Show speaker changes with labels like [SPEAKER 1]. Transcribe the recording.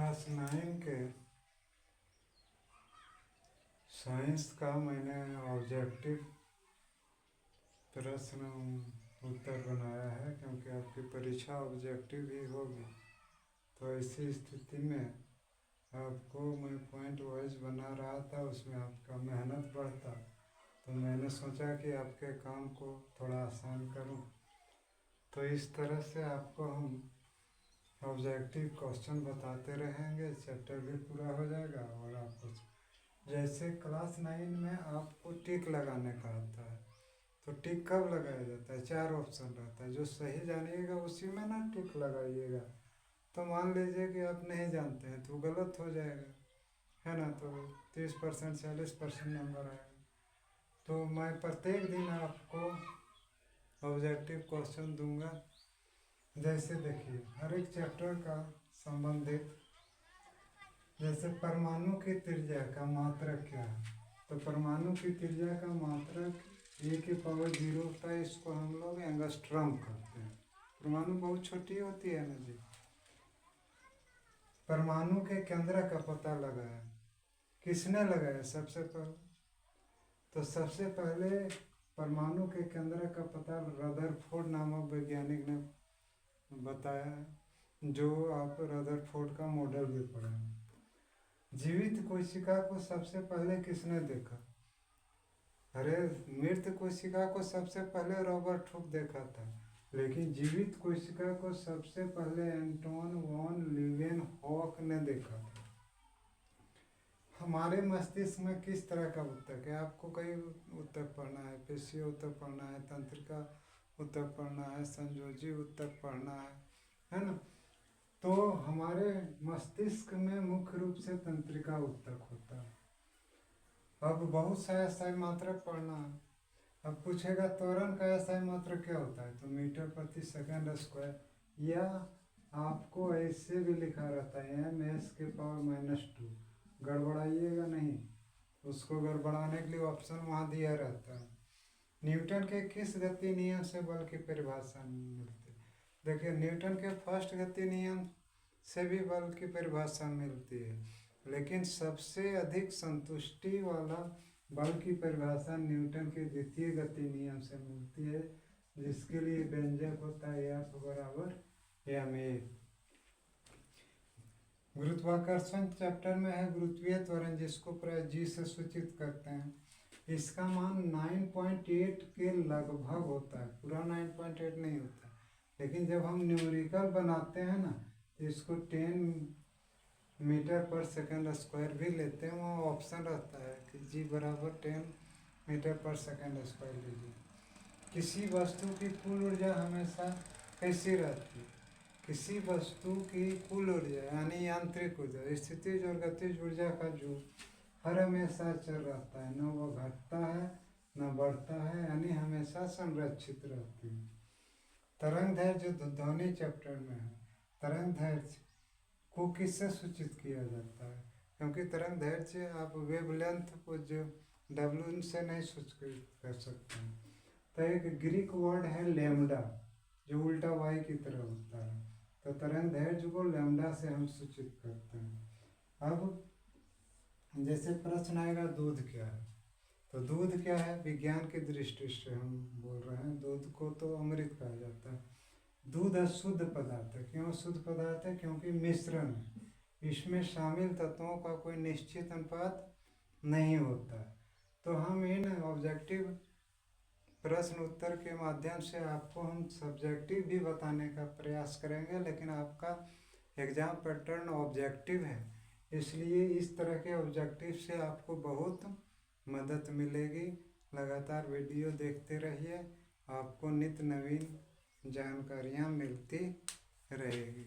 [SPEAKER 1] Class 9 के science का मैंने ऑब्जेक्टिव प्रश्न उत्तर बनाया है, क्योंकि आपकी परीक्षा ऑब्जेक्टिव ही होगी। तो ऐसी स्थिति में आपको मैं पॉइंट वाइज बना रहा था, उसमें आपका मेहनत बढ़ता। तो मैंने सोचा कि आपके काम को थोड़ा आसान करूं। तो इस तरह से आपको हम ऑब्जेक्टिव क्वेश्चन बताते रहेंगे, चैप्टर भी पूरा हो जाएगा। और आपको जैसे क्लास 9 में आपको टिक लगाने का आता है, तो टिक कब लगाया जाता है? 4 ऑप्शन रहता है, जो सही जानिएगा उसी में ना टिक लगाइएगा। तो मान लीजिए कि आप नहीं जानते हैं तो गलत हो जाएगा, है ना। तो 30% 40% नंबर आएगा। तो मैं प्रत्येक दिन आपको ऑब्जेक्टिव क्वेश्चन दूंगा। जैसे देखिए, हर एक चैप्टर का संबंधित, जैसे परमाणु की त्रिज्या का मात्रक क्या है, तो परमाणु की त्रिज्या का मात्रक e⁻0 होता है। इसको हम लोग एंगस्ट्रॉम कहते हैं। परमाणु बहुत छोटी होती है ना जी। परमाणु के केंद्र का पता लगाया, किसने लगाया? सबसे पहले तो सबसे पहले परमाणु के केंद्र का पता रदरफोर्ड नामक वैज्ञानिक ने बताया, जो आप रदरफोर्ड का मॉडल भी पढ़ा। जीवित कोशिका को सबसे पहले किसने देखा? अरे, मृत कोशिका को सबसे पहले रॉबर्ट हुक देखा था, लेकिन जीवित कोशिका को सबसे पहले एंटोन वॉन लीवेनहॉक ने देखा था। हमारे मस्तिष्क में किस तरह का ऊतक है? आपको कई ऊतक पढ़ना है, पेशीय ऊतक पढ़ना है, तंत्रिका ऊतक पढ़ना है, संयोजी ऊतक पढ़ना है ना। तो हमारे मस्तिष्क में मुख्य रूप से तंत्रिका ऊतक होता है। अब बहुत सा एसआई मात्रक पढ़ना है। अब पूछेगा त्वरण का एसआई मात्रक क्या होता है, तो मीटर प्रति सेकंड स्क्वायर, या आपको ऐसे भी लिखा रहता है m⁻²। गड़बड़ाइएगा नहीं, उसको गड़बड़ाने के लिए ऑप्शन वहाँ दिया रहता है। न्यूटन के किस गति नियम से बल की परिभाषा मिलती है? देखिए, न्यूटन के फर्स्ट गति नियम से भी बल की परिभाषा मिलती है, लेकिन सबसे अधिक संतुष्टि वाला बल की परिभाषा न्यूटन के द्वितीय गति नियम से मिलती है, जिसके लिए व्यंजक होता है F = ma। गुरुत्वाकर्षण चैप्टर में है गुरुत्वीय त्वरण, जिसको प्राय G से सूचित करते हैं। इसका मान 9.8 के लगभग होता है, पूरा 9.8 नहीं होता। लेकिन जब हम न्यूमेरिकल बनाते हैं ना, तो इसको 10 मीटर पर सेकंड स्क्वायर भी लेते हैं। वहाँ ऑप्शन रहता है कि G = 10 मीटर पर सेकंड स्क्वायर लीजिए। किसी वस्तु की कुल ऊर्जा हमेशा कैसी रहती है? किसी वस्तु की कुल ऊर्जा यानी यांत्रिक ऊर्जा, स्थितिज और गतिज ऊर्जा का जो हर हमेशा चल रहता है, न वो घटता है न बढ़ता है, यानी हमेशा संरक्षित रहती है। तरंग दैर्घ्य जो ध्वनि चैप्टर में है, तरंग दैर्घ्य को किससे सूचित किया जाता है? क्योंकि तरंग दैर्घ्य आप वेवलेंथ को जो W से नहीं सूचित कर सकते हैं। तो एक ग्रीक वर्ड है लैम्डा, जो उल्टा Y की तरह होता है। तो तरंग दैर्घ्य को लैम्डा से हम सूचित करते हैं। अब जैसे प्रश्न आएगा दूध क्या है, तो दूध क्या है? विज्ञान की दृष्टि से हम बोल रहे हैं, दूध को तो अमृत कहा जाता है। दूध अशुद्ध पदार्थ है। क्यों शुद्ध पदार्थ है? क्योंकि मिश्रण है, इसमें शामिल तत्वों का कोई निश्चित अनुपात नहीं होता है। तो हम इन ऑब्जेक्टिव प्रश्न उत्तर के माध्यम से आपको हम सब्जेक्टिव भी बताने का प्रयास करेंगे, लेकिन आपका एग्जाम पैटर्न ऑब्जेक्टिव है, इसलिए इस तरह के ऑब्जेक्टिव से आपको बहुत मदद मिलेगी। लगातार वीडियो देखते रहिए, आपको नित्य नवीन जानकारियाँ मिलती रहेगी।